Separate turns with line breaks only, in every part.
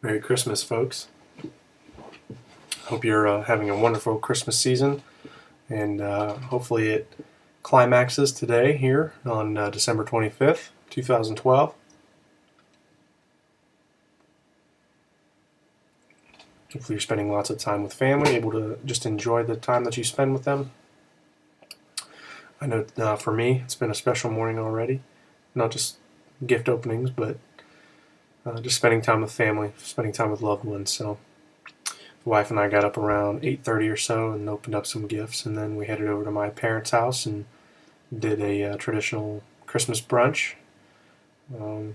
Merry Christmas, folks. Hope you're having a wonderful Christmas season, and hopefully it climaxes today here on December 25th, 2012. Hopefully you're spending lots of time with family, able to just enjoy the time that you spend with them. I know for me, it's been a special morning already. Not just gift openings, but just spending time with family, spending time with loved ones. So the wife and I got up around 8:30 or so and opened up some gifts, and then we headed over to my parents' house and did a traditional Christmas brunch. Um,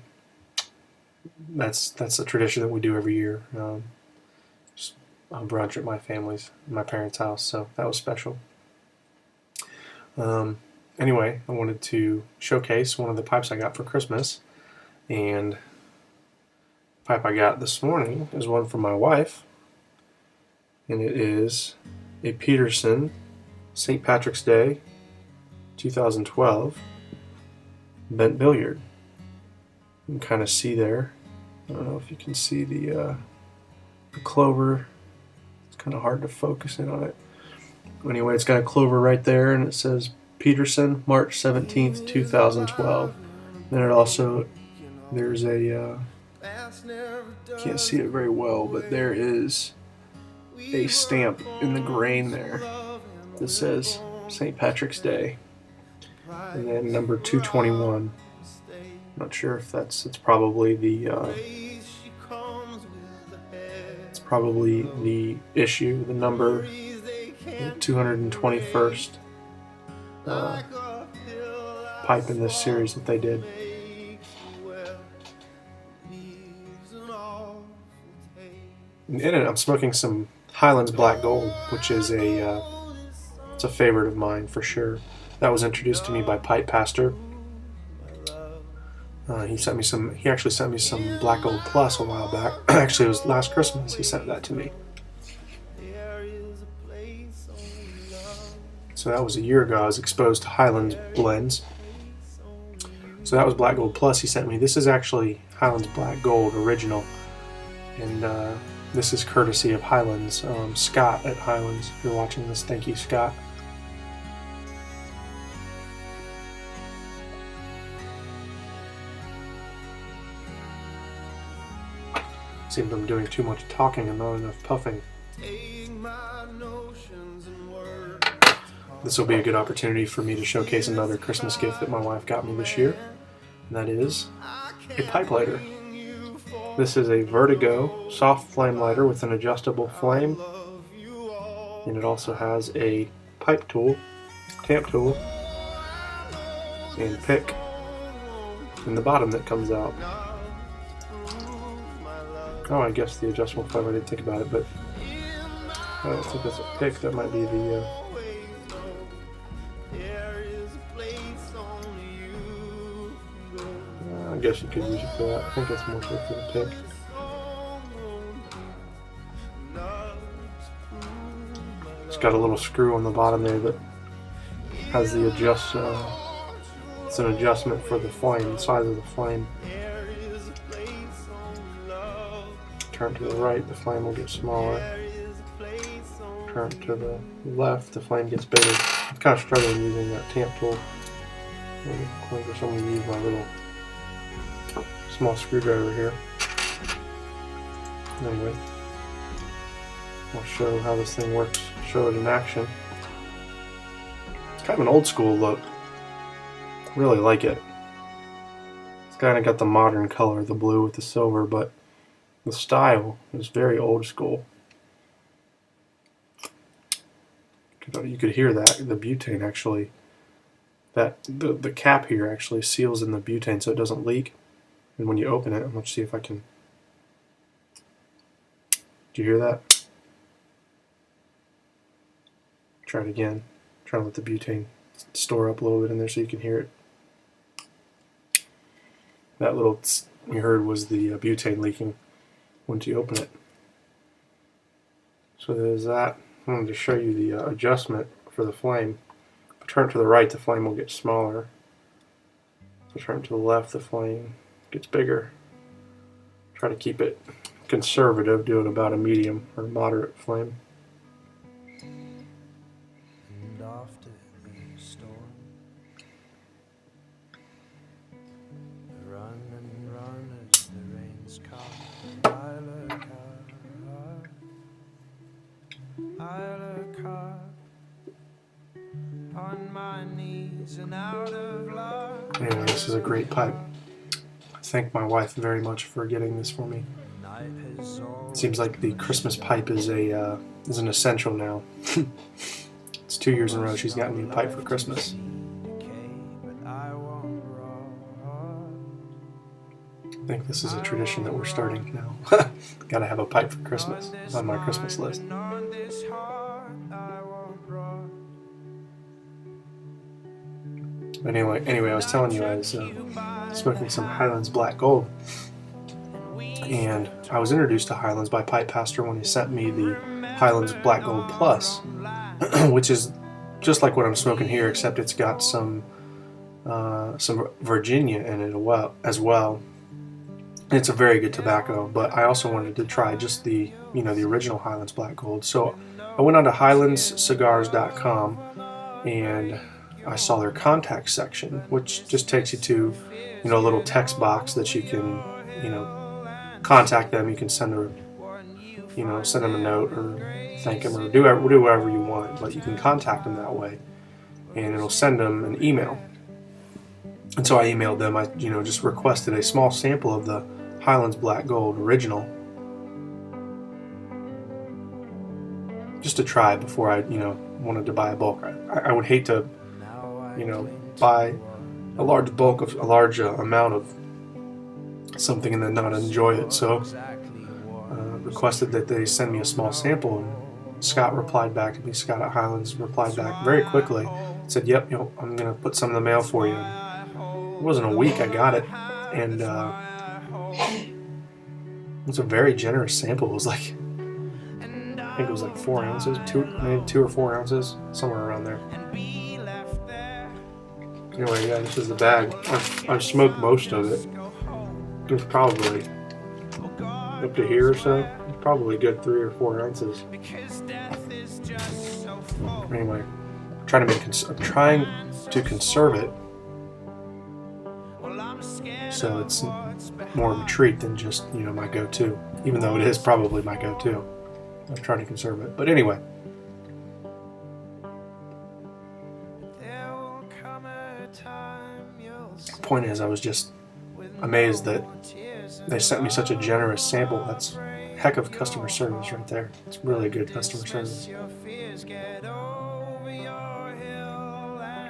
that's a tradition that we do every year. Just a brunch at my parents' house, so that was special. Anyway, I wanted to showcase one of the pipes I got for Christmas, and the pipe I got this morning is one from my wife, and it is a Peterson St. Patrick's Day 2012 bent billiard. You can kind of see there. I don't know if you can see the clover. It's kind of hard to focus in on it. Anyway, it's got a clover right there, and it says Peterson, March 17th, 2012. Then it also, there's a, can't see it very well, but there is a stamp in the grain there that says St. Patrick's Day. And then number 221. Not sure if it's probably the issue, the number 221st pipe in this series that they did. And in it, I'm smoking some Highlands Black Gold, which is it's a favorite of mine for sure. That was introduced to me by Pipe Pastor. He actually sent me some Black Gold Plus a while back. Actually, it was last Christmas he sent that to me. So that was a year ago. I was exposed to Highlands blends. So that was Black Gold Plus he sent me. This is actually Highlands Black Gold original, and this is courtesy of Highlands. Scott at Highlands, if you're watching this, thank you, Scott. Seems I'm doing too much talking and not enough puffing. This will be a good opportunity for me to showcase another Christmas gift that my wife got me this year, and that is a pipe lighter. This is a Vertigo soft flame lighter with an adjustable flame, and it also has a pipe tool, tamp tool, and pick in the bottom that comes out. Oh, I guess the adjustable flame, I didn't think about it, but I don't think that's a pick. That might be the I guess you could use it for that. I think that's more so for the pick. It's got a little screw on the bottom there that has the it's an adjustment for the flame, the size of the flame. Turn to the right, the flame will get smaller. Turn to the left, the flame gets bigger. I'm kind of struggling using that tamp tool. I'm going for someone to use my little small screwdriver here. Anyway, I'll show how this thing works, show it in action. It's kind of an old school look. Really like it. It's kind of got the modern color, the blue with the silver, but the style is very old school. You could hear that the butane actually, the cap here actually seals in the butane so it doesn't leak. And when you open it, let's see if I can. Do you hear that? Try it again. Try to let the butane store up a little bit in there so you can hear it. That little tss you heard was the butane leaking once you open it. So there's that. I wanted to show you the adjustment for the flame. If I turn it to the right, the flame will get smaller. If I turn it to the left, the flame gets bigger. Try to keep it conservative, do it about a medium or moderate flame.
And after the storm, run and run as the rains come. I look up on my knees and out of luck.
Anyway, this is a great pipe. I thank my wife very much for getting this for me. It seems like the Christmas pipe is an essential now. It's 2 years in a row she's gotten me a pipe for Christmas. I think this is a tradition that we're starting now. Gotta have a pipe for Christmas on my Christmas list. Anyway, I was telling you I was smoking some Highlands Black Gold, and I was introduced to Highlands by Pipe Pastor when he sent me the Highlands Black Gold Plus, which is just like what I'm smoking here, except it's got some Virginia in it as well. And it's a very good tobacco, but I also wanted to try just the original Highlands Black Gold. So I went on to highlandscigars.com and I saw their contact section, which just takes you to a little text box that you can contact them. You can send them a note or thank them or do whatever you want, but you can contact them that way, and it'll send them an email. And so I emailed them. I just requested a small sample of the Highlands Black Gold original, just to try before I wanted to buy a bulk. I would hate to buy a large amount of something and then not enjoy it. So requested that they send me a small sample, and Scott replied back to me. Scott at Highlands replied back very quickly. Said, "Yep, I'm gonna put some in the mail for you." It wasn't a week I got it, and it was a very generous sample. It was like, I think it was like 4 ounces, maybe 2 or 4 ounces, somewhere around there. Anyway, yeah, this is the bag. I've smoked most of it. It was probably up to here or so. Probably a good 3 or 4 ounces. Anyway, I'm trying to conserve it, so it's more of a treat than just my go-to. Even though it is probably my go-to, I'm trying to conserve it. But anyway. The point is, I was just amazed that they sent me such a generous sample. That's heck of customer service right there. It's really good customer service,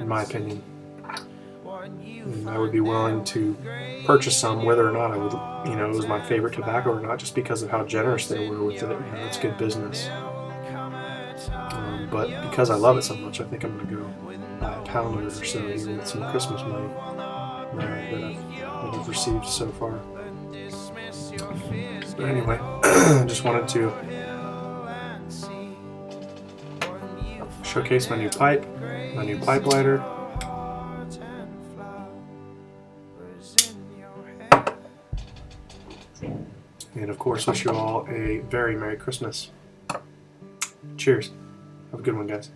in my opinion. And I would be willing to purchase some, whether or not I would, it was my favorite tobacco or not, just because of how generous they were with it. It's good business. But because I love it so much, I think I'm going to go buy a pound or so here with some Christmas money that I've received so far. But anyway, just wanted to showcase my new pipe lighter. And of course, wish you all a very Merry Christmas. Cheers. Have a good one, guys.